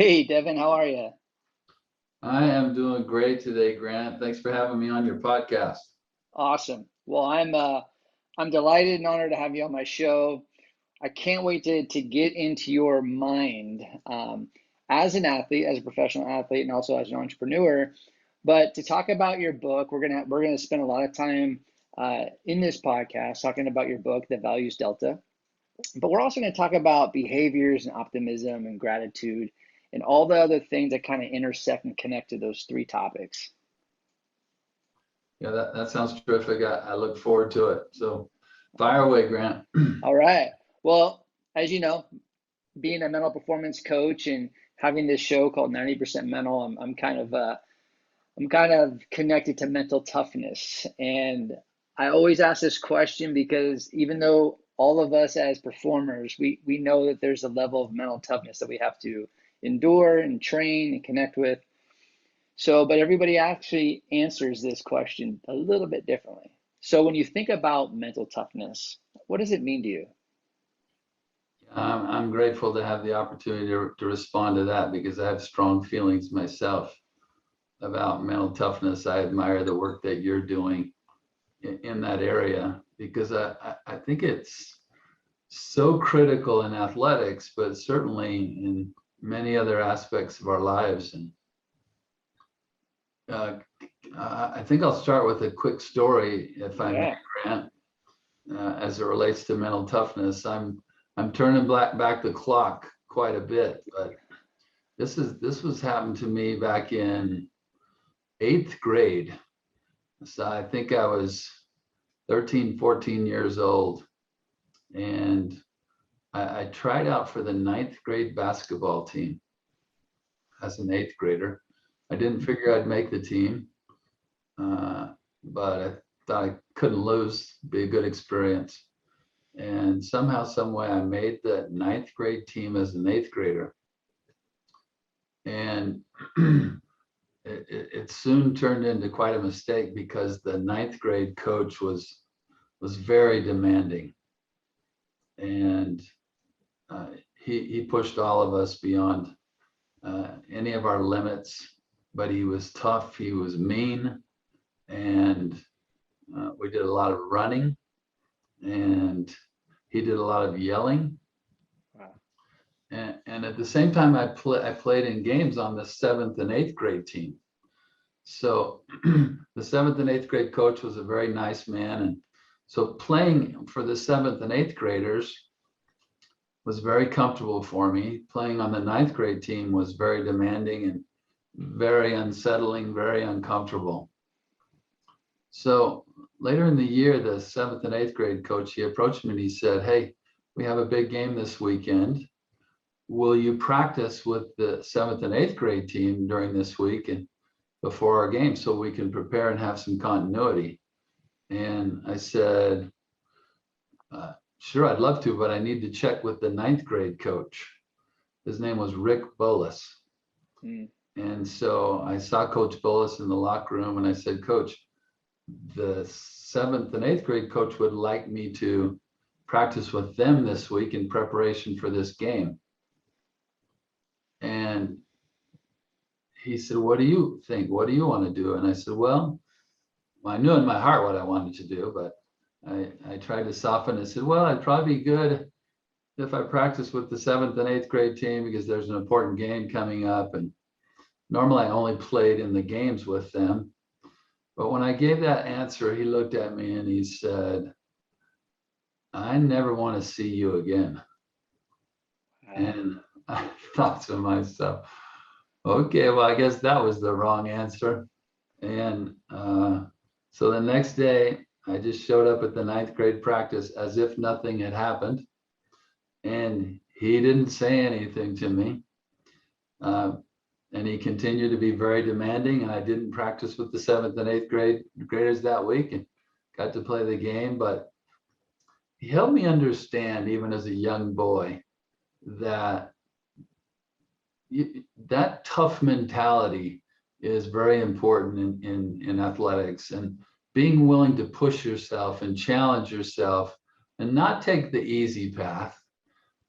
Hey, Devin, how are you? I am doing great today, Grant. Thanks for having me on your podcast. Awesome. Well, I'm delighted and honored to have you on my show. I can't wait to get into your mind as an athlete, as a professional athlete, and also as an entrepreneur. But to talk about your book, we're gonna spend a lot of time in this podcast talking about your book, The Values Delta. But we're also going to talk about behaviors and optimism and gratitude and all the other things that kind of intersect and connect to those three topics. Yeah, that sounds terrific. I look forward to it. So fire away, Grant. All right. Well, as you know, being a mental performance coach and having this show called 90% Mental, I'm kind of connected to mental toughness. And I always ask this question because even though all of us as performers, we know that there's a level of mental toughness that we have to endure and train and connect with. So, but everybody actually answers this question a little bit differently. So when you think about mental toughness, what does it mean to you? I'm grateful to have the opportunity to respond to that because I have strong feelings myself about mental toughness. I admire the work that you're doing in that area because I think it's so critical in athletics, but certainly in many other aspects of our lives. And uh, I think I'll start with a quick story, if I may, Yeah. Grant, as it relates to mental toughness. I'm turning back the clock quite a bit, but this was happened to me back in eighth grade. So I think I was 13, 14 years old, and I tried out for the ninth grade basketball team as an eighth grader. I didn't figure I'd make the team, but I thought I couldn't lose, be a good experience. And somehow, some way, I made the ninth grade team as an eighth grader. And it soon turned into quite a mistake because the ninth grade coach was very demanding, and uh, he pushed all of us beyond any of our limits. But he was tough, he was mean, and we did a lot of running, and he did a lot of yelling. Wow. And at the same time, I played in games on the seventh and eighth grade team. So the seventh and eighth grade coach was a very nice man. And so playing for the seventh and eighth graders was very comfortable for me. Playing on the ninth grade team was very demanding and very unsettling, very uncomfortable. So later in the year, the seventh and eighth grade coach, he approached me and he said, "Hey, we have a big game this weekend. Will you practice with the seventh and eighth grade team during this week and before our game so we can prepare and have some continuity?" And I said, sure, I'd love to, but I need to check with the ninth grade coach. His name was Rick Bolus. Mm. And so I saw Coach Bolus in the locker room and I said, "Coach, the seventh and eighth grade coach would like me to practice with them this week in preparation for this game." And he said, "What do you think? What do you want to do?" And I said, well, I knew in my heart what I wanted to do, but I tried to soften and said, well, I'd probably be good if I practice with the seventh and eighth grade team because there's an important game coming up. And normally I only played in the games with them. But when I gave that answer, he looked at me and he said, "I never want to see you again." Wow. And I thought to myself, okay, well, I guess that was the wrong answer. And so the next day, I just showed up at the ninth grade practice as if nothing had happened. And he didn't say anything to me. Uh, and he continued to be very demanding. And I didn't practice with the seventh and eighth graders that week and got to play the game. But he helped me understand, even as a young boy, that that tough mentality is very important in athletics, and being willing to push yourself and challenge yourself and not take the easy path,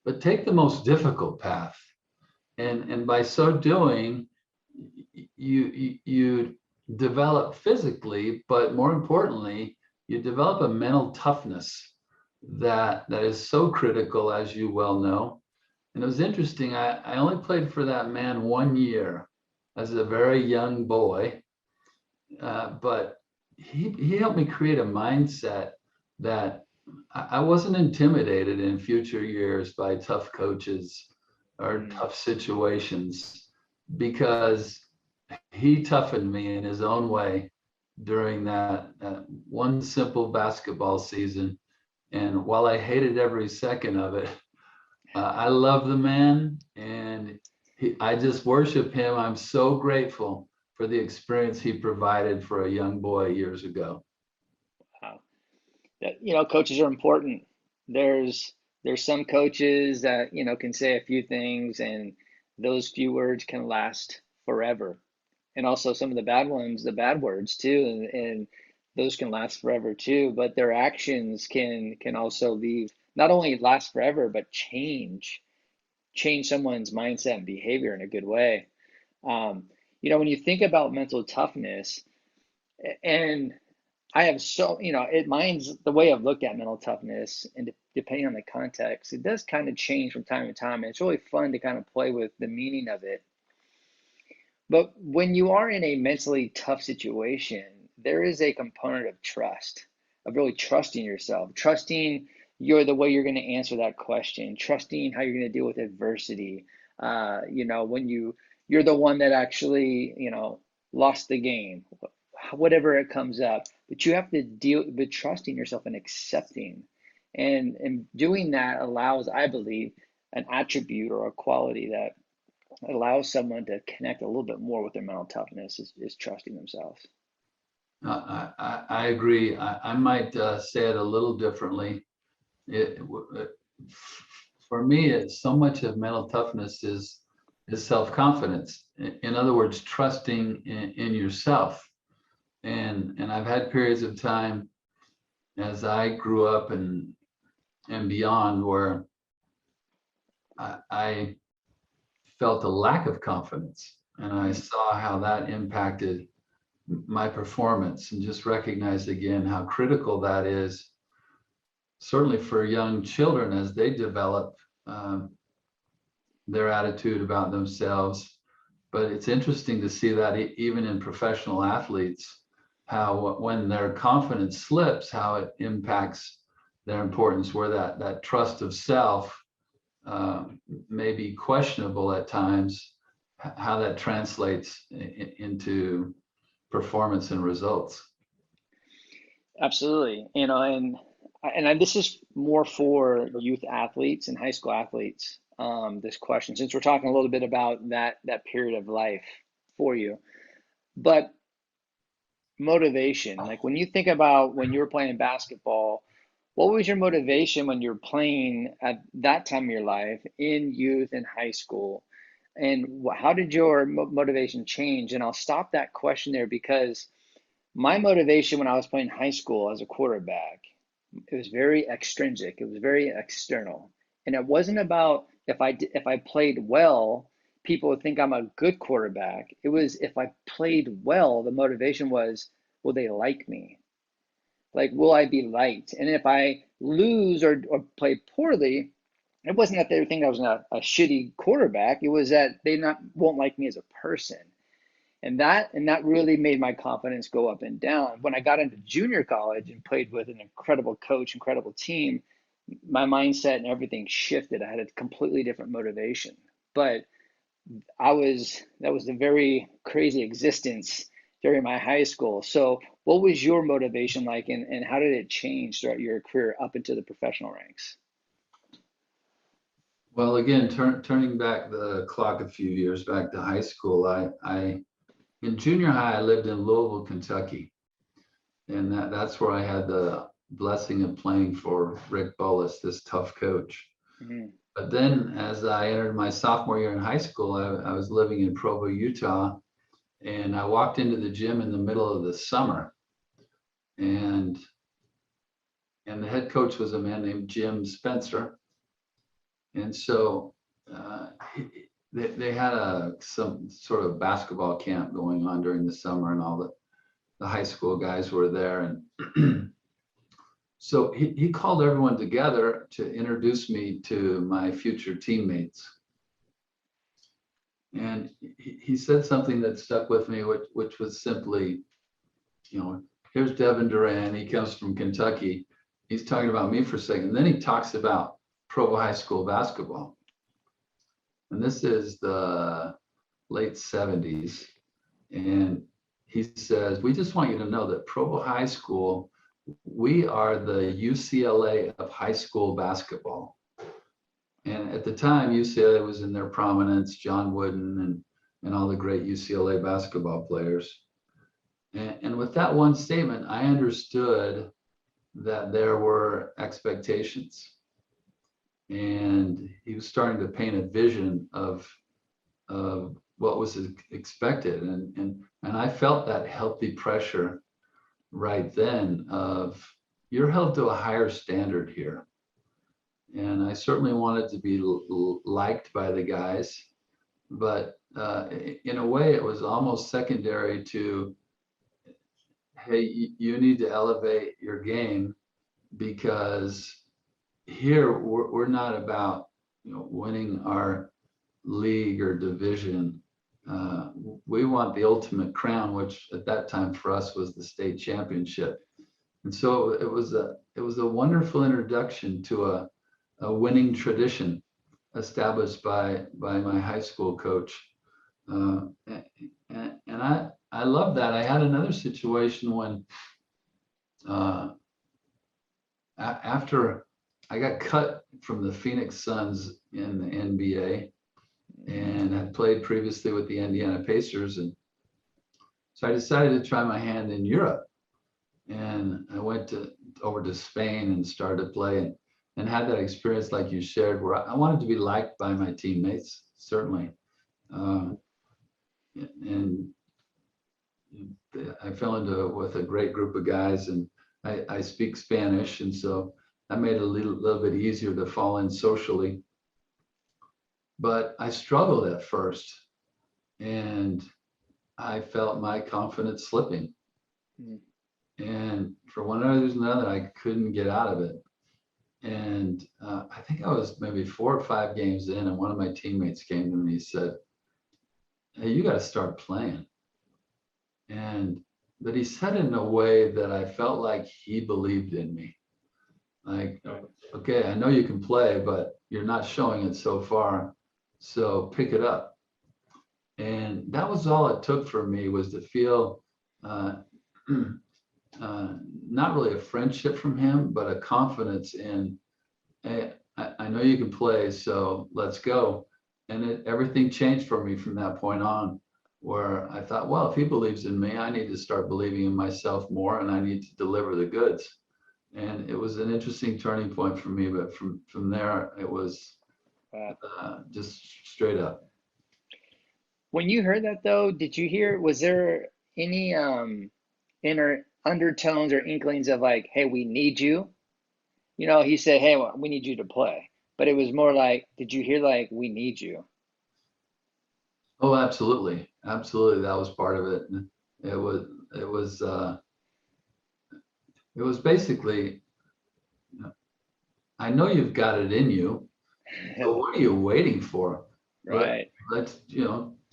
but take the most difficult path. And by so doing, you develop physically, but more importantly, you develop a mental toughness that is so critical, as you well know. And it was interesting. I only played for that man 1 year as a very young boy, but he helped me create a mindset that I wasn't intimidated in future years by tough coaches or tough situations, because he toughened me in his own way during that one simple basketball season. And while I hated every second of it, I love the man, and I just worship him. I'm so grateful for the experience he provided for a young boy years ago. Wow. Coaches are important. There's there's some coaches that, can say a few things and those few words can last forever. And also some of the bad ones, the bad words too, and those can last forever too, but their actions can also leave, not only last forever, but change someone's mindset and behavior in a good way. When you think about mental toughness, and I have mine's the way I've looked at mental toughness, and depending on the context, it does kind of change from time to time. And it's really fun to kind of play with the meaning of it. But when you are in a mentally tough situation, there is a component of trust, of really trusting yourself, trusting the way you're going to answer that question, trusting how you're going to deal with adversity. When you're the one that actually, lost the game, whatever it comes up, but you have to deal with trusting yourself and accepting. And doing that allows, I believe, an attribute or a quality that allows someone to connect a little bit more with their mental toughness is trusting themselves. I agree. I might say it a little differently. For me, it's so much of mental toughness is self-confidence. In other words, trusting in yourself. And I've had periods of time as I grew up and beyond where I felt a lack of confidence, and I saw how that impacted my performance, and just recognized again how critical that is, certainly for young children as they develop their attitude about themselves. But it's interesting to see that even in professional athletes, how when their confidence slips, how it impacts their importance, where that trust of self may be questionable at times, how that translates into performance and results. Absolutely. And this is more for youth athletes and high school athletes. This question, since we're talking a little bit about that period of life for you, but motivation, like when you think about when you were playing basketball, what was your motivation when you were playing at that time of your life in youth and high school? And how did your motivation change? And I'll stop that question there because my motivation when I was playing high school as a quarterback, it was very extrinsic. It was very external, and it wasn't about if I played well, people would think I'm a good quarterback. It was if I played well, the motivation was, will they like me? Like, will I be liked? And if I lose or play poorly, it wasn't that they think I was a shitty quarterback. It was that they not won't like me as a person. And that really made my confidence go up and down. When I got into junior college and played with an incredible coach, incredible team, my mindset and everything shifted. I had a completely different motivation. But that was a very crazy existence during my high school. So what was your motivation like, and how did it change throughout your career up into the professional ranks? Well, again, turning back the clock a few years back to high school, I in junior high, I lived in Louisville, Kentucky, and that's where I had the blessing of playing for Rick Bolas, this tough coach. Mm-hmm. But then as I entered my sophomore year in high school, I was living in Provo, Utah, and I walked into the gym in the middle of the summer, and the head coach was a man named Jim Spencer. And so they had some sort of basketball camp going on during the summer, and all the high school guys were there. And so he called everyone together to introduce me to my future teammates. And he said something that stuck with me, which was simply, here's Devin Durrant. He comes from Kentucky. He's talking about me for a second. And then he talks about Provo High School basketball. And this is the late 70s. And he says, we just want you to know that Provo High School, we are the UCLA of high school basketball. And at the time, UCLA was in their prominence, John Wooden and all the great UCLA basketball players. And with that one statement, I understood that there were expectations. And he was starting to paint a vision of what was expected. And I felt that healthy pressure right then of, you're held to a higher standard here. And I certainly wanted to be liked by the guys, but in a way it was almost secondary to, hey, you need to elevate your game, because here we're not about winning our league or division. We want the ultimate crown, which at that time for us was the state championship. And so it was a wonderful introduction to a winning tradition established by my high school coach. And I love that. I had another situation when after I got cut from the Phoenix Suns in the NBA and had played previously with the Indiana Pacers. And so I decided to try my hand in Europe. And I went over to Spain and started playing, and had that experience like you shared, where I wanted to be liked by my teammates, certainly. And I fell with a great group of guys, and I speak Spanish, and so that made it a little bit easier to fall in socially. But I struggled at first, and I felt my confidence slipping. Mm. And for one reason or another, I couldn't get out of it. And I think I was maybe 4 or 5 games in, and one of my teammates came to me and said, hey, you got to start playing. But he said it in a way that I felt like he believed in me. Like, okay, I know you can play, but you're not showing it so far, so pick it up. And that was all it took for me, was to feel not really a friendship from him, but a confidence in, hey, I know you can play, so let's go. And everything changed for me from that point on, where I thought, well, if he believes in me, I need to start believing in myself more, and I need to deliver the goods. And it was an interesting turning point for me, but from there, it was just straight up. When you heard that though, was there any inner undertones or inklings of like, hey, we need you? He said, hey, well, we need you to play. But it was more like, did you hear like, we need you? Oh, absolutely. Absolutely. That was part of it. It was basically, I know you've got it in you. So what are you waiting for? Right. Let's,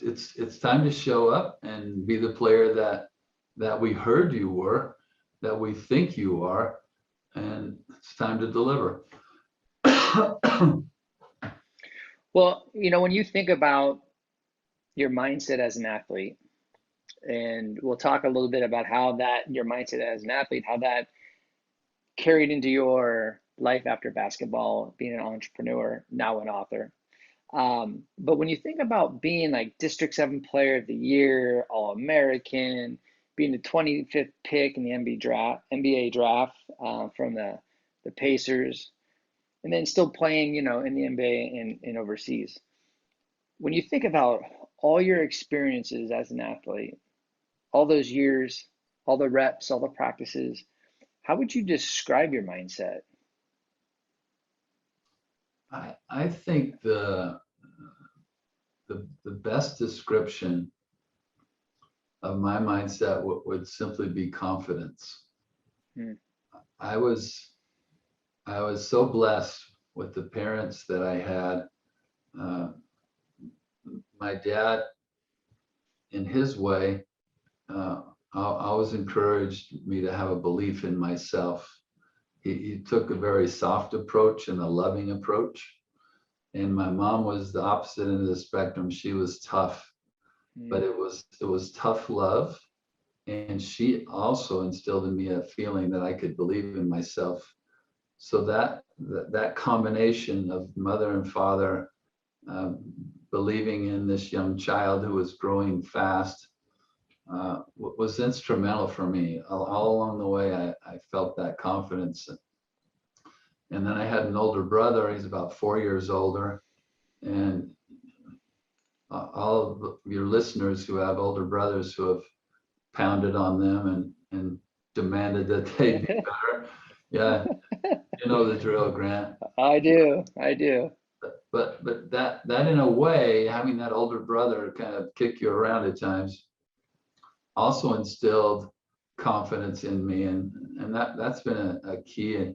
it's time to show up and be the player that we heard you were, that we think you are, and it's time to deliver. Well, when you think about your mindset as an athlete, and we'll talk a little bit about how your mindset as an athlete, how that carried into your life after basketball, being an entrepreneur, now an author. But when you think about being like District 7 Player of the Year, All-American, being the 25th pick in the NBA draft from the Pacers, and then still playing, in the NBA and overseas. When you think about all your experiences as an athlete, all those years, all the reps, all the practices, how would you describe your mindset? I think the best description of my mindset would simply be confidence. Mm. I was so blessed with the parents that I had. Uh, my dad, in his way, uh, always encouraged me to have a belief in myself. He took a very soft approach and a loving approach. And my mom was the opposite end of the spectrum. She was tough, but Mm. it was tough love. And she also instilled in me a feeling that I could believe in myself. So that combination of mother and father um, believing in this young child who was growing fast was instrumental for me. All along the way, I felt that confidence. And then I had an older brother. He's about 4 years older. And all of your listeners who have older brothers who have pounded on them and demanded that they be better. Yeah, you know the drill, Grant. I do. I do. But that in a way, having that older brother kind of kick you around at times also instilled confidence in me, and that's been a key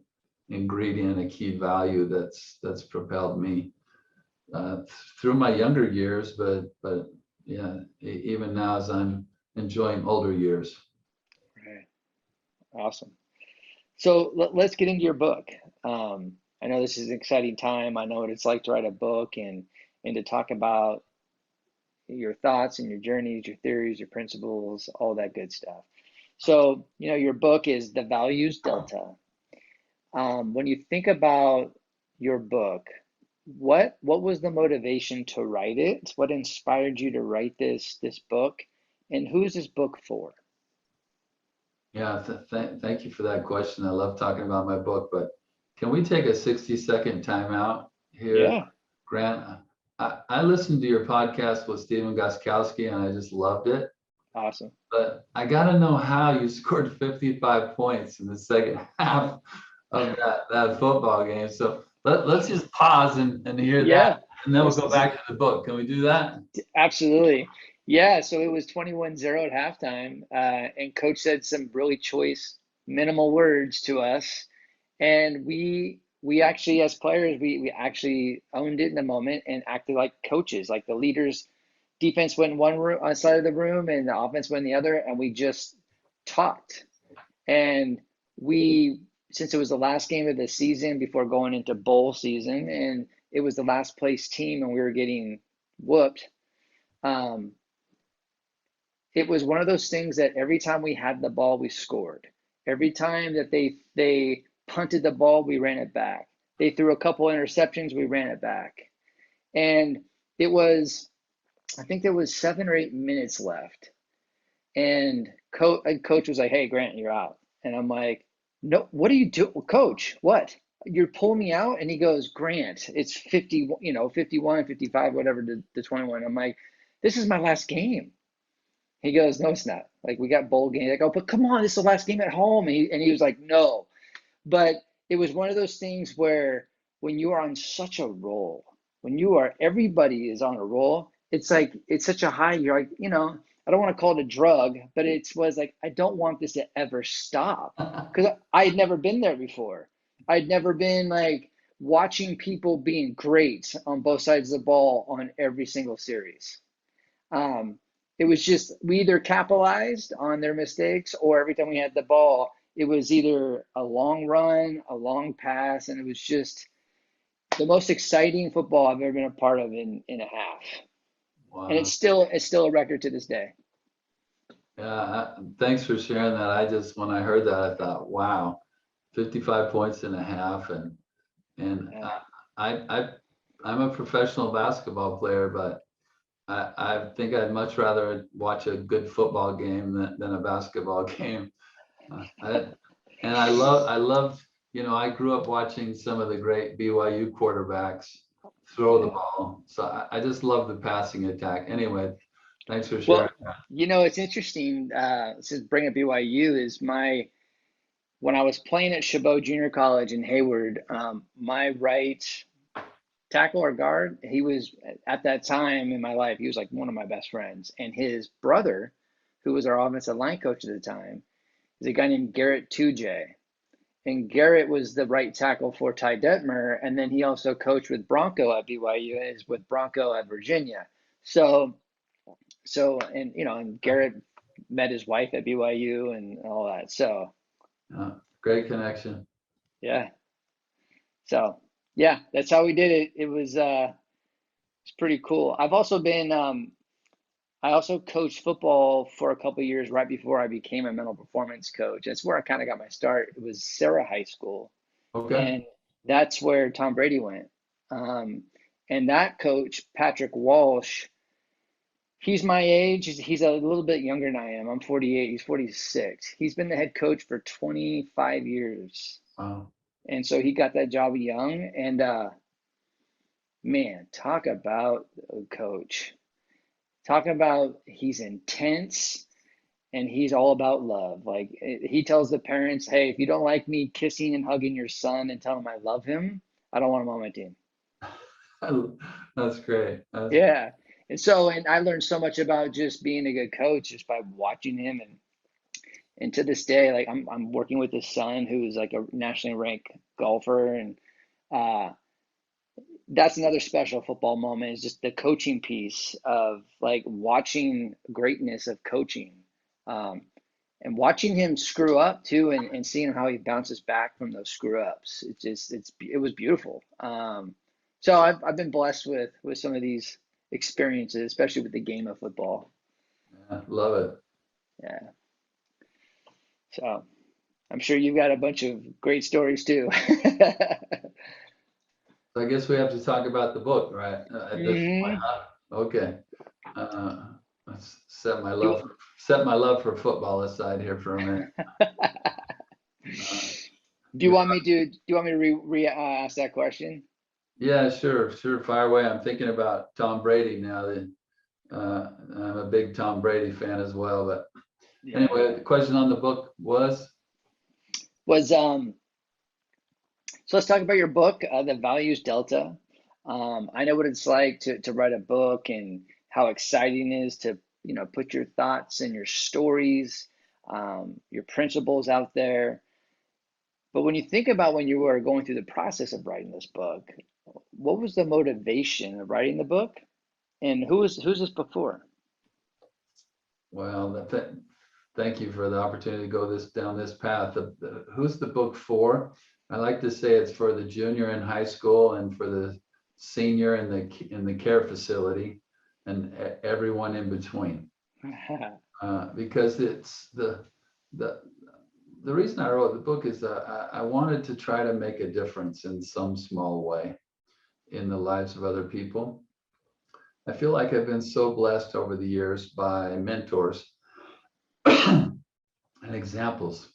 ingredient, a key value that's propelled me uh, through my younger years, but yeah, even now as I'm enjoying older years. Right. Awesome. So let's get into your book. I know this is an exciting time. I know what it's like to write a book and to talk about your thoughts and your journeys, your theories, your principles, all that good stuff. So, your book is The Values Delta. When you think about your book, what was the motivation to write it? What inspired you to write this book? And who is this book for? Yeah, thank you for that question. I love talking about my book, but can we take a 60-second timeout here, Yeah, Grant? I listened to your podcast with Stephen Gostkowski and I just loved it. awesome. But I got to know how you scored 55 points in the second half of that football game. So let's just pause and hear that, Yeah, and then we'll let's go back to the book. Can we do that? absolutely. Yeah, so it was 21-0 at halftime, and coach said some really choice, minimal words to us, and we actually, as players, we actually owned it in the moment and acted like coaches, like the leaders. Defense went in one room, on side of the room, and the offense went in the other, and we just talked. And we, since it was the last game of the season before going into bowl season, and it was the last place team, and we were getting whooped. Um, it was one of those things that every time we had the ball, we scored. Every time that they punted the ball, we ran it back. They threw a couple interceptions, we ran it back. And it was, I think there was 7 or 8 minutes left. And coach was like, "Hey, Grant, you're out." And I'm like, "No, what are you doing, coach? What? You're pulling me out?" And he goes, "Grant, it's 50, 51, 55, whatever, to 21." I'm like, "This is my last game." He goes, "No, it's not. Like, we got bowl games." I go, "But come on, this is the last game at home." And he was like, "No." But it was one of those things where when you are on such a roll, everybody is on a roll, it's like, it's such a high, you're like, I don't want to call it a drug, but it was like, I don't want this to ever stop. Because I had never been there before. I'd never been like watching people being great on both sides of the ball on every single series. Um, it was just, we either capitalized on their mistakes, or every time we had the ball, it was either a long run, a long pass, and it was just the most exciting football I've ever been a part of in a half. And Wow. it's still a record to this day. Yeah, thanks for sharing that. When I heard that, I thought, wow, 55 points and a half. And Yeah. I I'm a professional basketball player, but I think I'd much rather watch a good football game than a basketball game. I, and I loved, I grew up watching some of the great BYU quarterbacks throw the Yeah. ball. So I just love the passing attack. Anyway, thanks for sharing. Well, it's interesting. Since bring up BYU is when I was playing at Chabot Junior College in Hayward, my right tackle or guard. He was at that time in my life, he was like one of my best friends. And his brother, who was our offensive line coach at the time, is a guy named Garrett Tujay. And Garrett was the right tackle for Ty Detmer, and then he also coached with Bronco at BYU and is with Bronco at Virginia. So, and and Garrett met his wife at BYU and all that. So, Great connection. yeah. So, yeah, that's how we did it. It's pretty cool. I also coached football for a couple of years right before I became a mental performance coach. That's where I kind of got my start. It was Sarah High School, Okay. and that's where Tom Brady went. Um, and that coach, Patrick Walsh, he's my age. He's a little bit younger than I am. I'm 48. He's 46. He's been the head coach for 25 years. Wow. And so he got that job young. And man, talk about a coach. Talking about he's intense and he's all about love. Like he tells the parents, hey, if you don't like me kissing and hugging your son and tell him I love him, I don't want him on my team. That's great. Yeah. And I learned so much about just being a good coach just by watching him, and to this day, like I'm working with his son who's like a nationally ranked golfer, and uh that's another special football moment is just the coaching piece of like watching greatness of coaching. Um and watching him screw up too, and seeing how he bounces back from those screw ups. It was beautiful. So I've been blessed with some of these experiences, especially with the game of football. Yeah, love it. Yeah. So I'm sure you've got a bunch of great stories too. So I guess we have to talk about the book, right? At this point, hmm huh? Okay. Uh, let's Do, set my love for football aside here for a minute. Uh, do you you, want me to ask that question? yeah, sure, fire away. I'm thinking about Tom Brady now. I'm a big Tom Brady fan as well. But Yeah. anyway, the question on the book was, Was So let's talk about your book, The Values Delta. I know what it's like to write a book and how exciting it is to, put your thoughts and your stories, your principles out there. But when you think about when you were going through the process of writing this book, what was the motivation of writing the book? And who's this book for? well, thank you for the opportunity to go down this path. Who's the book for? I like to say it's for the junior in high school and for the senior in the care facility and everyone in between. Because it's the the reason I wrote the book is that I wanted to try to make a difference in some small way in the lives of other people. I feel like I've been so blessed over the years by mentors and examples,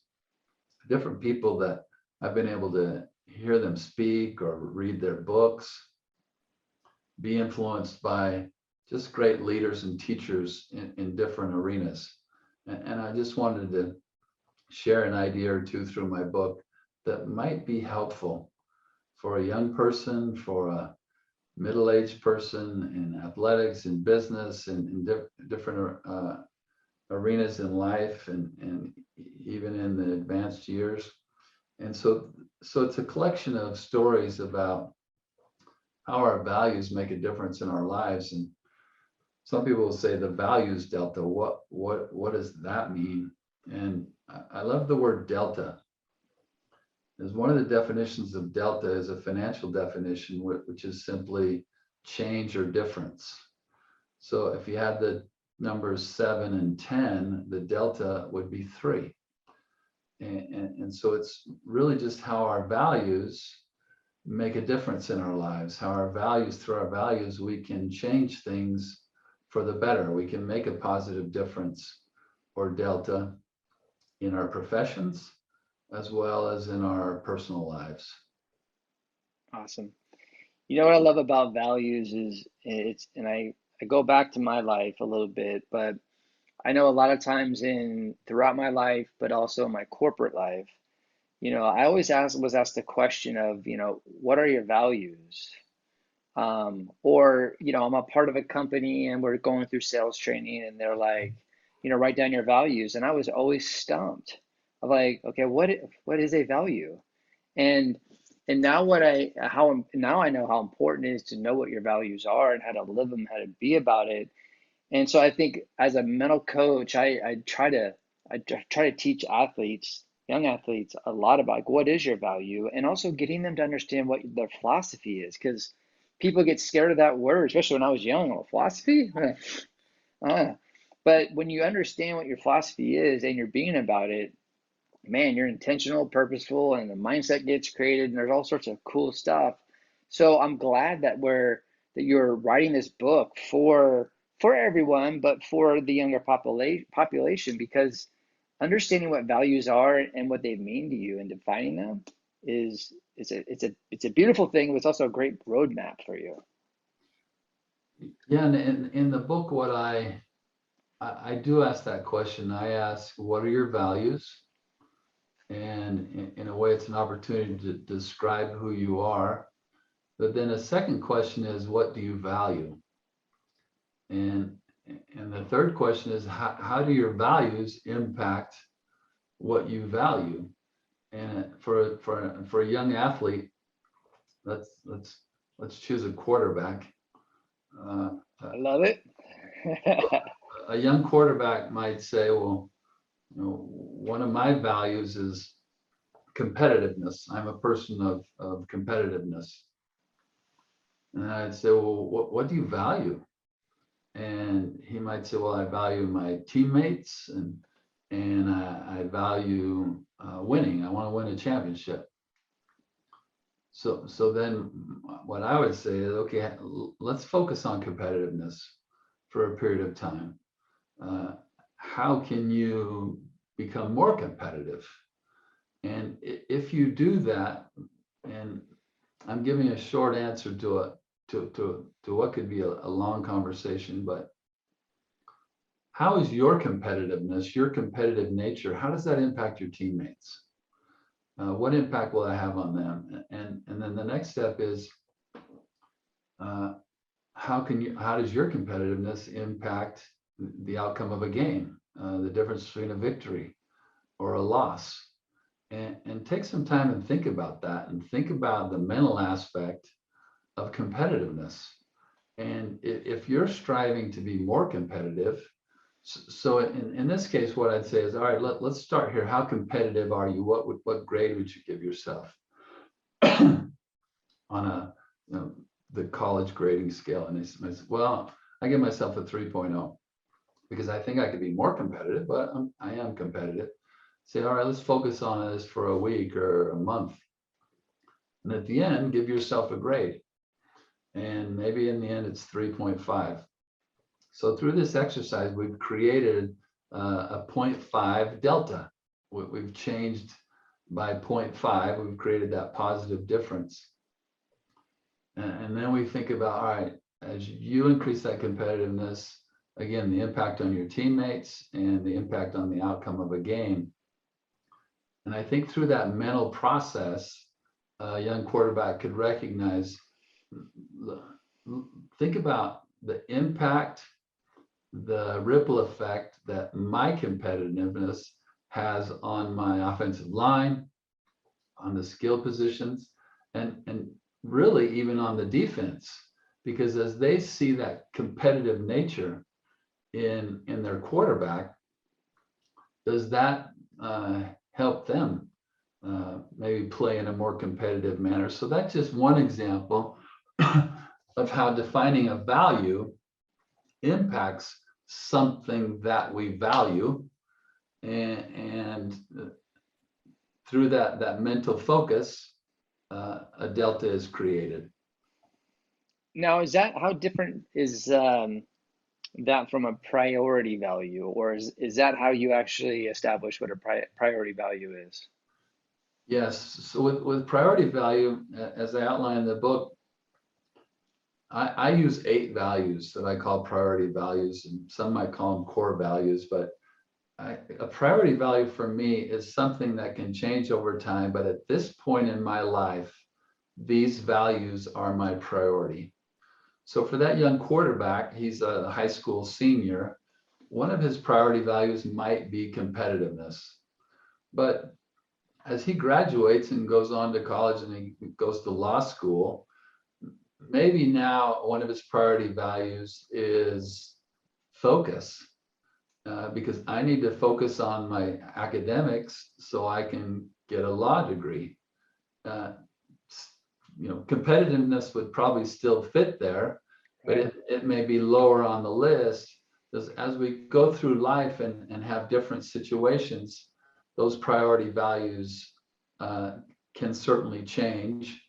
different people that I've been able to hear them speak or read their books, be influenced by just great leaders and teachers in different arenas. And I just wanted to share an idea or two through my book that might be helpful for a young person, for a middle-aged person in athletics, in business, and in different arenas in life, and even in the advanced years. And so it's a collection of stories about how our values make a difference in our lives. And some people will say the values delta. What does that mean? And I love the word delta. As one of the definitions of delta is a financial definition, which is simply change or difference. So if you had the numbers 7 and 10, the delta would be 3. And so it's really just how our values make a difference in our lives, how our values, through our values, we can change things for the better. We can make a positive difference or delta in our professions as well as in our personal lives. Awesome. You know what I love about values is and I go back to my life a little bit, but I know a lot of times throughout my life, but also my corporate life, I always was asked the question of, what are your values? Or, I'm a part of a company and we're going through sales training and they're like, write down your values. And I was always stumped of like, okay, what is a value? And and now now I know how important it is to know what your values are and how to live them, how to be about it. And so I think as a mental coach, I try to teach athletes, young athletes, a lot about like, what is your value, and also getting them to understand what their philosophy is, because people get scared of that word, especially when I was young. Oh, philosophy? Uh, but when you understand what your philosophy is and you're being about it, man, you're intentional, purposeful, and the mindset gets created, and there's all sorts of cool stuff. So I'm glad that you're writing this book for everyone, but for the younger population, because understanding what values are and what they mean to you and defining them is it's a beautiful thing, but it's also a great roadmap for you. Yeah, and in the book, what I do ask that question. I ask, what are your values? And in a way, it's an opportunity to describe who you are. But then a second question is, what do you value? And and the third question is, how do your values impact what you value? And for a young athlete, let's choose a quarterback. Uh, I love it. a young quarterback might say, well, one of my values is competitiveness. I'm a person of competitiveness. And I'd say, well, what do you value? And he might say, well, I value my teammates, and I value winning. I want to win a championship. So then what I would say is, okay, let's focus on competitiveness for a period of time. Uh, how can you become more competitive? And if you do that, and I'm giving a short answer to what could be a long conversation, but how is your competitiveness, your competitive nature, how does that impact your teammates? What impact will I have on them? And then the next step is, uh, how does your competitiveness impact the outcome of a game, the difference between a victory or a loss? And take some time and think about that, and think about the mental aspect of competitiveness. And if you're striving to be more competitive, so in this case, what I'd say is, all right, let's start here. How competitive are you? What grade would you give yourself on the college grading scale? And I said, well, I give myself a 3.0 because I think I could be more competitive, but I am competitive. Say, all right, let's focus on this for a week or a month. And at the end, give yourself a grade. And maybe in the end, it's 3.5. So through this exercise, we've created a 0.5 delta. We've changed by 0.5. We've created that positive difference. And then we think about, all right, as you increase that competitiveness, again, the impact on your teammates and the impact on the outcome of a game. And I think through that mental process, a young quarterback could recognize, think about the impact, the ripple effect that my competitiveness has on my offensive line, on the skill positions, and really even on the defense. Because as they see that competitive nature in their quarterback, does that help them maybe play in a more competitive manner? So that's just one example of how defining a value impacts something that we value, and through that mental focus, a delta is created. Now, how different is that from a priority value, or is that how you actually establish what a priority value is? Yes, so with priority value, as I outlined in the book, I use 8 values that I call priority values, and some might call them core values, but a priority value for me is something that can change over time, but at this point in my life, these values are my priority. So for that young quarterback, he's a high school senior. One of his priority values might be competitiveness. But as he graduates and goes on to college and he goes to law school, maybe now one of his priority values is focus, because I need to focus on my academics so I can get a law degree. Uh, Competitiveness would probably still fit there, but it may be lower on the list. As we go through life and have different situations, those priority values can certainly change.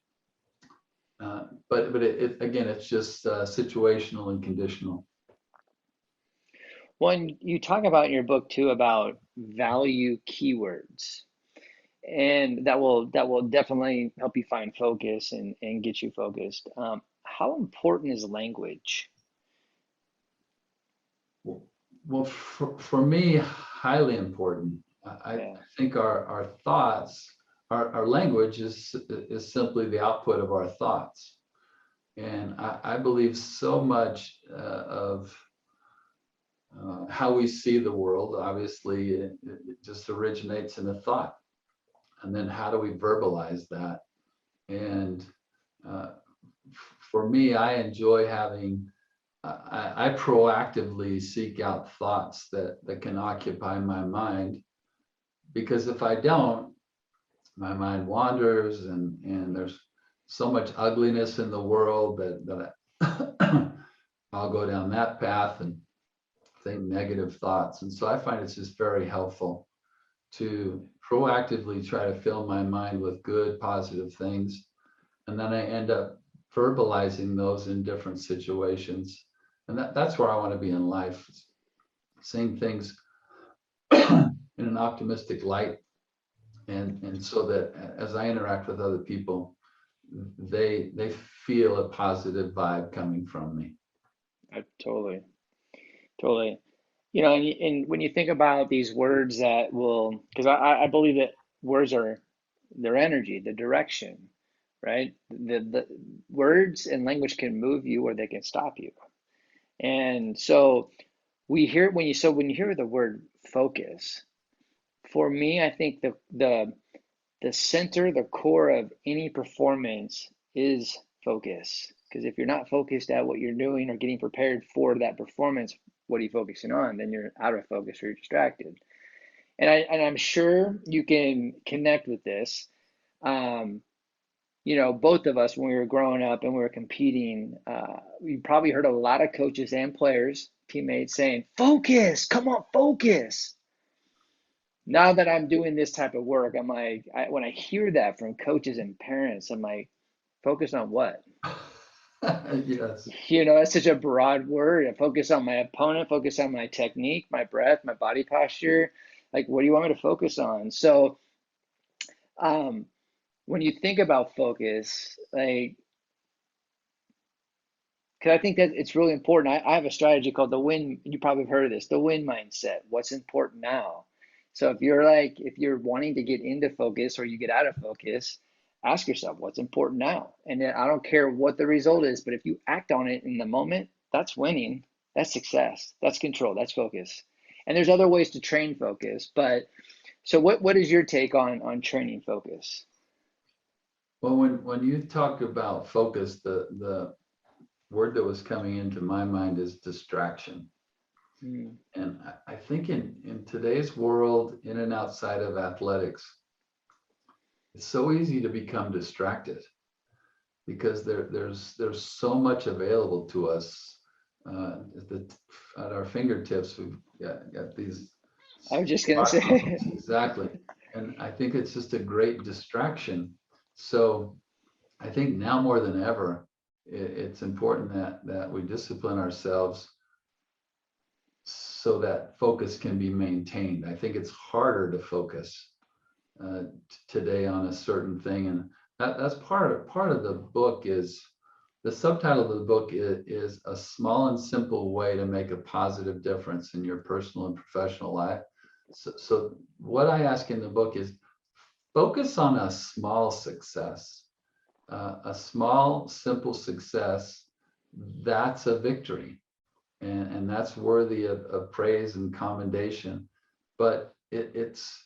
But again, it's just situational and conditional. Well, and you talk about in your book too about value keywords, and that will definitely help you find focus and get you focused. How important is language? Well, for me, highly important. I Yeah. think our thoughts, our language is simply the output of our thoughts. And I believe so much of how we see the world, obviously, it just originates in a thought. And then how do we verbalize that? And uh, for me, I enjoy having, I proactively seek out thoughts that can occupy my mind, because if I don't, my mind wanders, and there's so much ugliness in the world that I'll go down that path and think negative thoughts. And so I find it's just very helpful to proactively try to fill my mind with good, positive things. And then I end up verbalizing those in different situations. And that's where I want to be in life, seeing things in an optimistic light. And so that as I interact with other people, they feel a positive vibe coming from me. Totally, totally. And when you think about these words that will, because I believe that words are their energy, the direction, right? The words and language can move you or they can stop you. And so when you hear the word focus, for me, I think the center, the core of any performance is focus. Because if you're not focused at what you're doing or getting prepared for that performance, what are you focusing on? Then you're out of focus or you're distracted. And I'm sure you can connect with this. Um, both of us when we were growing up and we were competing, we probably heard a lot of coaches and players, teammates saying, "Focus, come on, focus." Now that I'm doing this type of work, I'm like, when I hear that from coaches and parents, I'm like, focus on what? Yes. It's such a broad word. I focus on my opponent, focus on my technique, my breath, my body posture. Like, what do you want me to focus on? So, um, when you think about focus, like, because I think that it's really important. I have a strategy called the win. You probably have heard of this, the win mindset. What's important now? So if you're wanting to get into focus or you get out of focus, ask yourself what's important now. And then I don't care what the result is, but if you act on it in the moment, that's winning. That's success. That's control. That's focus. And there's other ways to train focus, but so what is your take on training focus? Well, when you talk about focus, the word that was coming into my mind is distraction. Hmm. And I think in today's world, in and outside of athletics, it's so easy to become distracted because there's so much available to us at our fingertips. We've got these I was just gonna say, smartphones, exactly. And I think it's just a great distraction. So I think now more than ever, it's important that we discipline ourselves so that focus can be maintained. I think it's harder to focus uh, today on a certain thing, and that's part of the book. Is the subtitle of the book is a small and simple way to make a positive difference in your personal and professional life. So what I ask in the book is focus on a small success, a small simple success that's a victory. And that's worthy of praise and commendation. But it's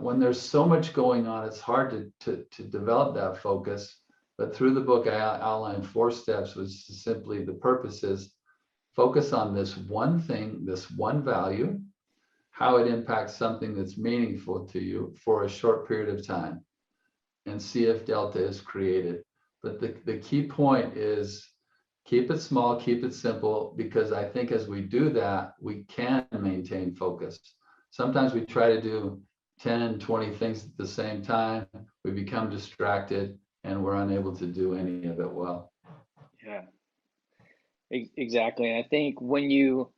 when there's so much going on, it's hard to develop that focus. But through the book, I outlined 4 steps, which is simply the purpose is focus on this one thing, this one value, how it impacts something that's meaningful to you for a short period of time, and see if delta is created. But the key point is keep it small, keep it simple, because I think as we do that, we can maintain focus. Sometimes we try to do 10, 20 things at the same time, we become distracted and we're unable to do any of it well. Yeah, exactly. And I think when you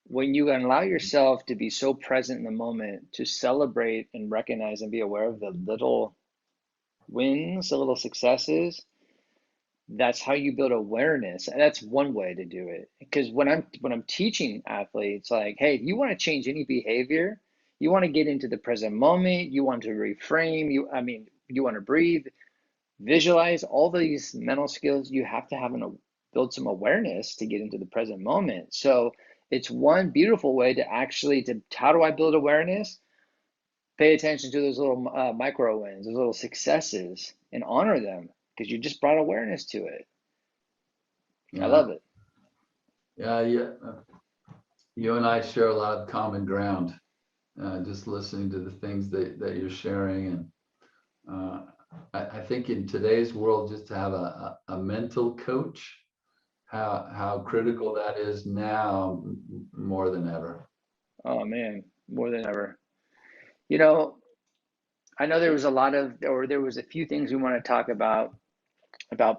allow yourself to be so present in the moment, to celebrate and recognize and be aware of the little wins, the little successes, that's how you build awareness. And that's one way to do it. Because when I'm teaching athletes, like, hey, if you want to change any behavior, you want to get into the present moment, you want to reframe, you want to breathe, visualize, all these mental skills, you have to build some awareness to get into the present moment. So it's one beautiful way to how do I build awareness? Pay attention to those little micro wins, those little successes, and honor them because you just brought awareness to it. I Yeah, love it. yeah, yeah. You and I share a lot of common ground. Just listening to the things that you're sharing, and I think in today's world, just to have a mental coach, how critical that is now more than ever. Oh man, more than ever. You know, I know there was a few things we want to talk about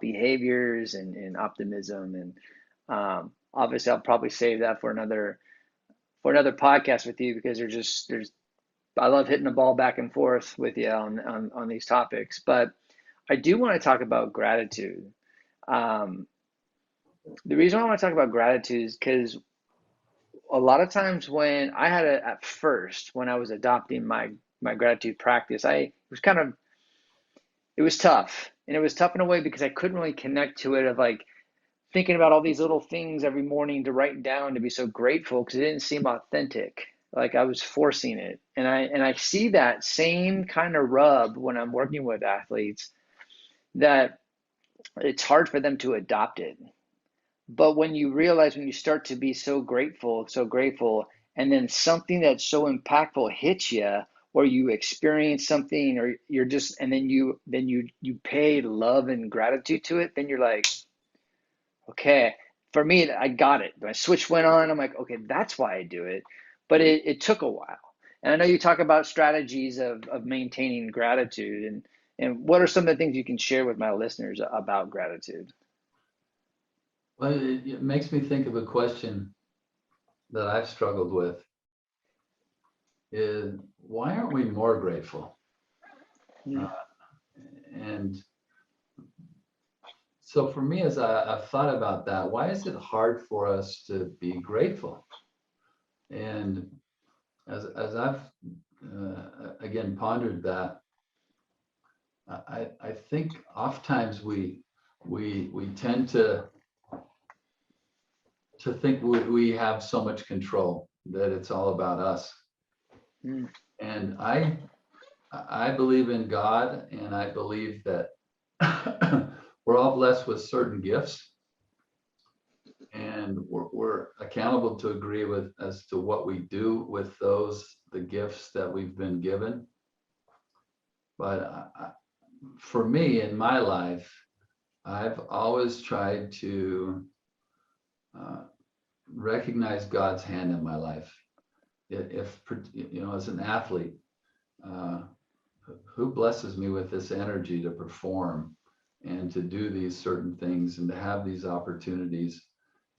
behaviors and optimism, and obviously I'll probably save that for another podcast with you because there's I love hitting the ball back and forth with you on these topics. But I do want to talk about gratitude. Um, the reason I want to talk about gratitude is because a lot of times at first when I was adopting my gratitude practice, it was tough. And it was tough in a way because I couldn't really connect to it of like thinking about all these little things every morning to write down to be so grateful because it didn't seem authentic. Like I was forcing it. And I see that same kind of rub when I'm working with athletes that it's hard for them to adopt it. But when you start to be so grateful, and then something that's so impactful hits you, or you experience something, or you're just, and then you pay love and gratitude to it, then you're like, okay, for me, I got it. My switch went on. I'm like, okay, that's why I do it. But it took a while. And I know you talk about strategies of maintaining gratitude, and what are some of the things you can share with my listeners about gratitude? Well, it makes me think of a question that I've struggled with is why aren't we more grateful? Mm, Uh, and so for me, as I've thought about that, why is it hard for us to be grateful? And as I've again pondered that, I think oftentimes we tend to think we have so much control that it's all about us. mm, And I believe in God, and I believe that we're all blessed with certain gifts, and we're accountable to agree with as to what we do with the gifts that we've been given. But for me in my life, I've always tried to uh, recognize God's hand in my life. If as an athlete, uh, who blesses me with this energy to perform and to do these certain things and to have these opportunities.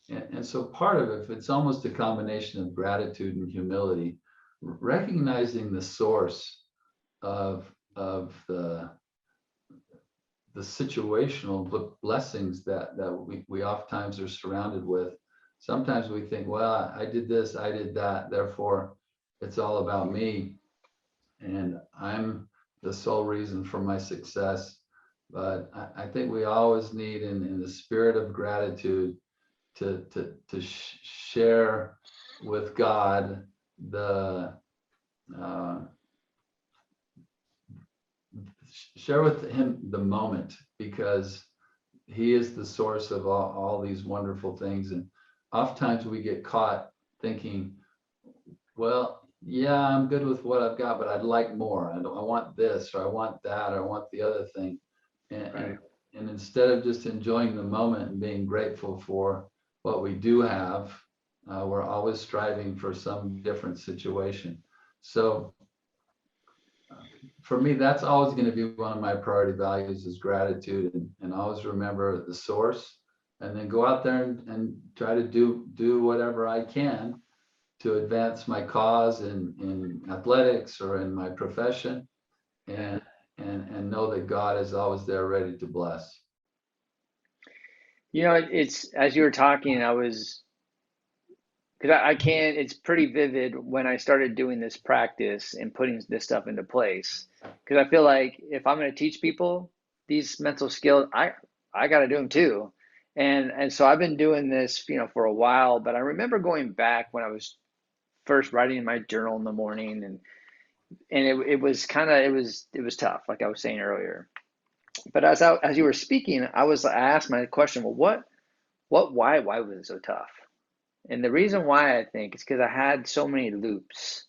And so part of it, it's almost a combination of gratitude and humility, recognizing the source of the situational blessings that we oftentimes are surrounded with. Sometimes we think, well, I did this, I did that, therefore it's all about me and I'm the sole reason for my success. But I think we always need, in the spirit of gratitude, to share with God the uh, share with him the moment, because he is the source of all these wonderful things. And oftentimes we get caught thinking, well, yeah, I'm good with what I've got, but I'd like more. I want this, or I want that, or I want the other thing. And, Right. and, and instead of just enjoying the moment and being grateful for what we do have, we're always striving for some different situation. So for me, that's always going to be one of my priority values, is gratitude, and always remember the source, and then go out there and try to do whatever I can to advance my cause in athletics or in my profession, Yeah. and and know that God is always there ready to bless. It's as you were talking, I was because I can't, it's pretty vivid when I started doing this practice and putting this stuff into place. Because I feel like if I'm going to teach people these mental skills, I got to do them too. And so I've been doing this, for a while, but I remember going back when I was first writing in my journal in the morning and it was kind of it was tough, like I was saying earlier. But as you were speaking, I asked my question, well, why was it so tough? And the reason why I think is because I had so many loops.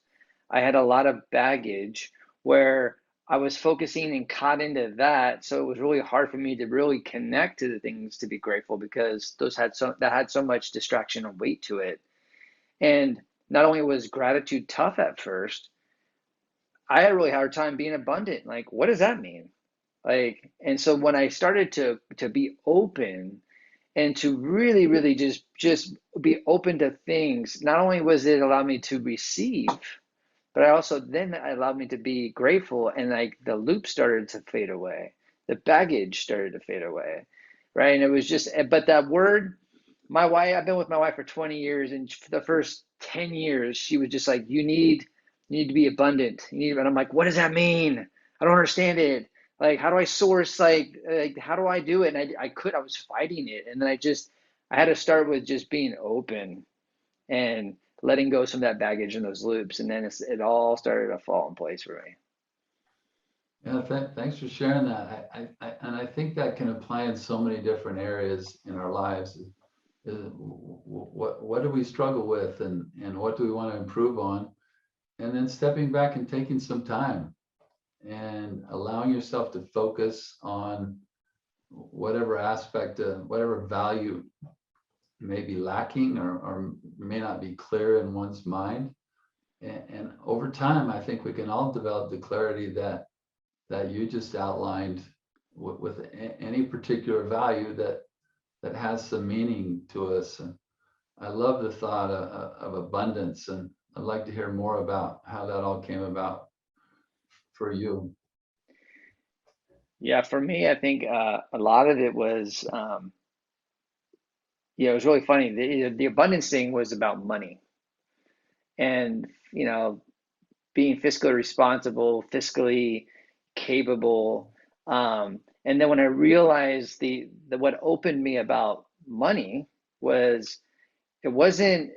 I had a lot of baggage where I was focusing and caught into that. So it was really hard for me to really connect to the things to be grateful because that had so much distraction and weight to it. And not only was gratitude tough at first, I had a really hard time being abundant. Like, what does that mean? Like, and so when I started to be open and to really, really just be open to things, not only was it allow me to receive, but I also then it allowed me to be grateful, and like the loop started to fade away, the baggage started to fade away, right? And it was just, but that word, my wife, I've been with my wife for 20 years, and for the first 10 years, she was just like, you need to be abundant. And I'm like, what does that mean? I don't understand it. Like, how do I source? Like how do I do it? And I was fighting it, and then I had to start with just being open and letting go some of that baggage and those loops, and then it all started to fall in place for me. Yeah, thanks for sharing that. And I think that can apply in so many different areas in our lives. What do we struggle with, and what do we want to improve on? And then stepping back and taking some time and allowing yourself to focus on whatever aspect, whatever value may be lacking, or may not be clear in one's mind. And over time, I think we can all develop the clarity that you just outlined, with any particular value that has some meaning to us. And I love the thought of abundance, and I'd like to hear more about how that all came about for you. Yeah, for me, I think a lot of it was, it was really funny. The abundance thing was about money and, being fiscally responsible, fiscally capable. And then when I realized the what opened me about money was it wasn't,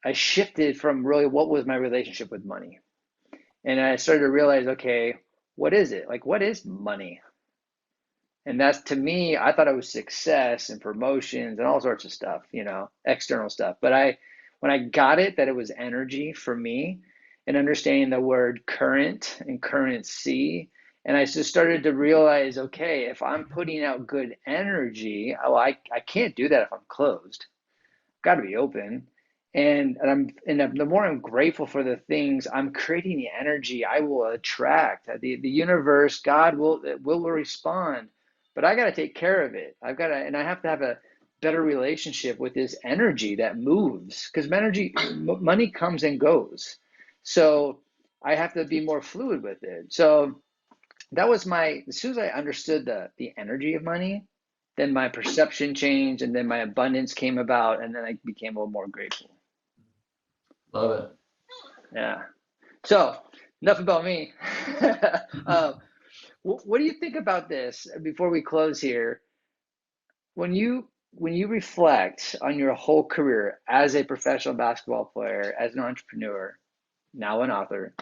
I shifted from really what was my relationship with money. And I started to realize, okay, what is it? Like, what is money? And that's to me, I thought it was success and promotions and all sorts of stuff, external stuff. But when I got it, that it was energy for me and understanding the word current and currency. And I just started to realize, okay, if I'm putting out good energy, I can't do that if I'm closed. Got to be open. And the more I'm grateful for the things I'm creating, the energy I will attract. The universe, God will respond, but I got to take care of it. And I have to have a better relationship with this energy that moves because money comes and goes. So I have to be more fluid with it. So that was as soon as I understood the energy of money, then my perception changed, and then my abundance came about, and then I became a little more grateful. Love it. Yeah. So enough about me. um, What do you think about this before we close here? When you reflect on your whole career as a professional basketball player, as an entrepreneur, now an author,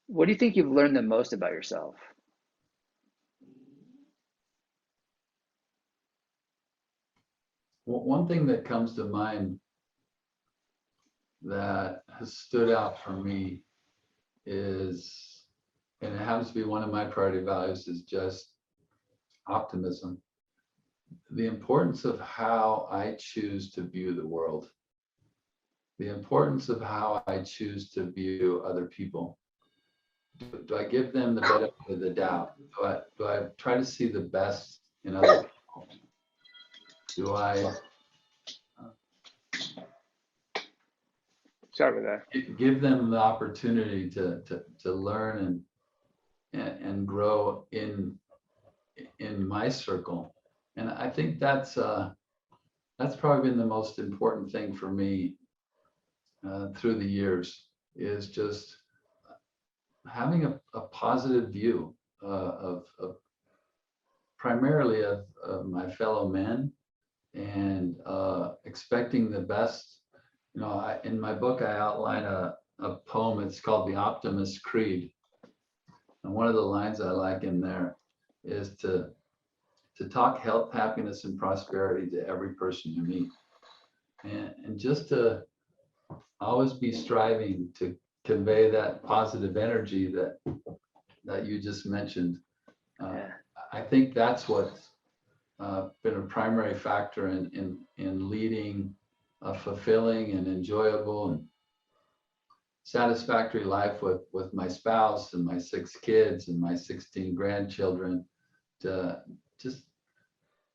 what do you think you've learned the most about yourself? One thing that comes to mind that has stood out for me is, and it happens to be one of my priority values, is just optimism. The importance of how I choose to view the world, the importance of how I choose to view other people. Do I give them the benefit of the doubt? Do I try to see the best in other people? Do I Sorry about give them the opportunity to learn and grow in my circle? And I think that's probably been the most important thing for me through the years, is just having a positive view of primarily of my fellow men, and expecting the best. In my book, I outline a poem. It's called The Optimist Creed. And one of the lines I like in there is to talk health, happiness, and prosperity to every person you meet. And just to always be striving to convey that positive energy that you just mentioned. that. Uh, Yeah. I think that's what's been a primary factor in leading a fulfilling and enjoyable and satisfactory life with my spouse and my 6 kids and my 16 grandchildren, to just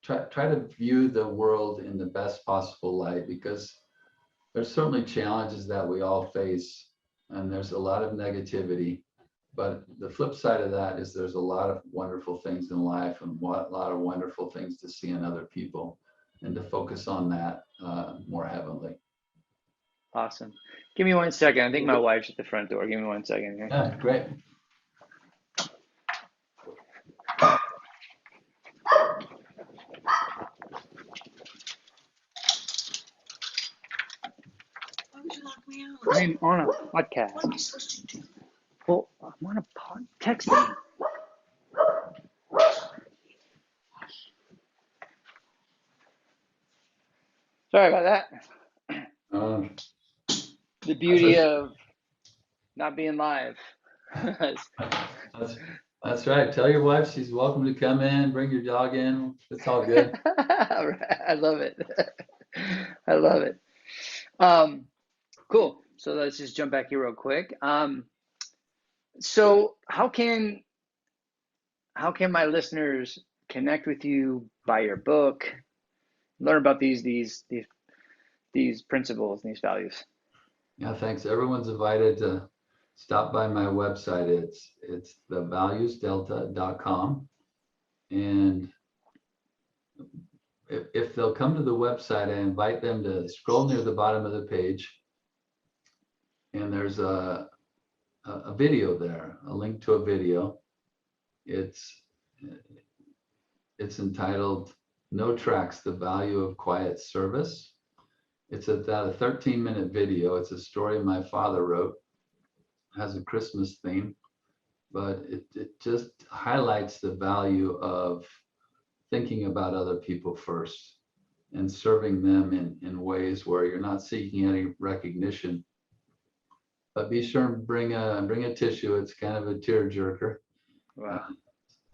try to view the world in the best possible light, because there's certainly challenges that we all face, and there's a lot of negativity. But the flip side of that is there's a lot of wonderful things in life, and a lot of wonderful things to see in other people, and to focus on that more heavily. Awesome. Give me 1 second. I think my wife's at the front door. Give me 1 second here. Yeah, great. Why would you lock me out? I'm on a podcast. What am I supposed to do? Well, I'm on a pod texting. Sorry about that. Um, The that's, beauty of not being live. that's, that's right. Tell your wife she's welcome to come in, bring your dog in. It's all good. I love it. I love it. Cool. So let's just jump back here real quick. So how can my listeners connect with you, buy your book, learn about these principles and these values? Yeah, thanks. Everyone's invited to stop by my website. It's thevaluesdelta.com. And if they'll come to the website, I invite them to scroll near the bottom of the page. And there's a video there, a link to a video. It's entitled No Tracks, The Value of Quiet Service. It's about a 13-minute video. It's a story my father wrote. It has a Christmas theme, but it just highlights the value of thinking about other people first and serving them in ways where you're not seeking any recognition. But be sure and bring a tissue. It's kind of a tearjerker. Wow.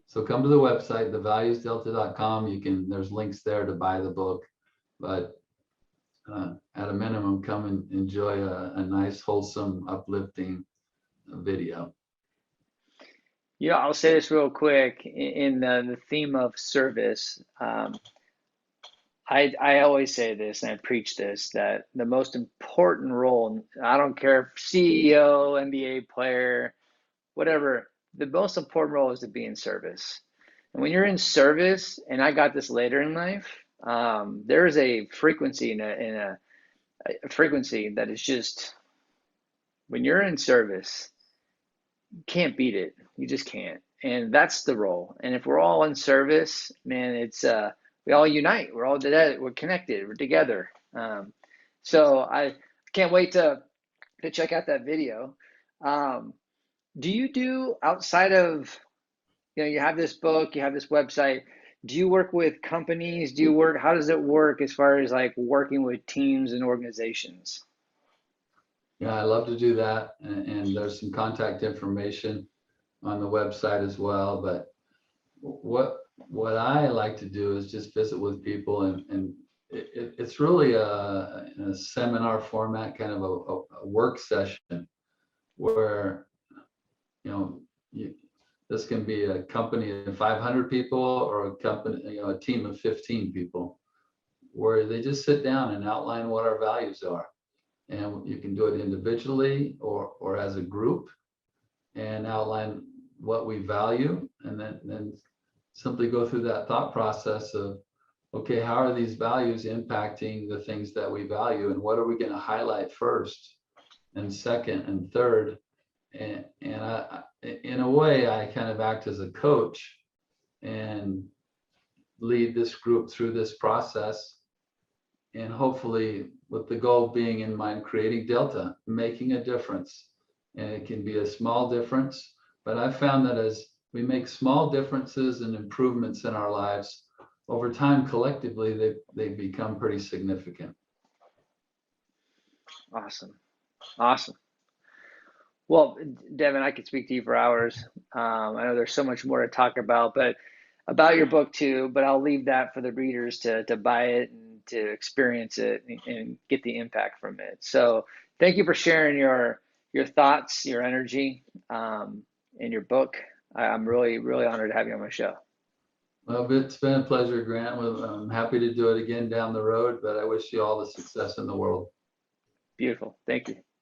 So come to the website, thevaluesdelta.com. There's links there to buy the book, but at a minimum, come and enjoy a nice, wholesome, uplifting video. Yeah, I'll say this real quick in the theme of service. I always say this and I preach this, that the most important role, I don't care if CEO, NBA player, whatever, the most important role is to be in service. And when you're in service, and I got this later in life, there is a frequency a frequency that is just, when you're in service, you can't beat it. You just can't. And that's the role. And if we're all in service, man, it's we all unite. We're all together. We're connected. We're together. So I can't wait to check out that video. Um, do you do outside of, you have this book, you have this website. Do you work with companies? Do you work, how does it work as far as like working with teams and organizations? Yeah, I love to do that. And there's some contact information on the website as well. But what I like to do is just visit with people, and it's really in a seminar format, kind of a work session where, you know, this can be a company of 500 people or a company, a team of 15 people, where they just sit down and outline what our values are. And you can do it individually or as a group, and outline what we value, and then simply go through that thought process of, okay, how are these values impacting the things that we value, and what are we going to highlight first and second and third. And I, in a way, I kind of act as a coach and lead this group through this process, and hopefully with the goal being in mind, creating delta, making a difference. And it can be a small difference, but I've found that as we make small differences and improvements in our lives, over time, collectively, they become pretty significant. Awesome. Awesome. Well, Devin, I could speak to you for hours. I know there's so much more to talk about, but about your book too, but I'll leave that for the readers to buy it and to experience it and get the impact from it. So thank you for sharing your thoughts, your energy, and your book. I'm really, really honored to have you on my show. Well, it's been a pleasure, Grant. I'm happy to do it again down the road, but I wish you all the success in the world. Beautiful. Thank you.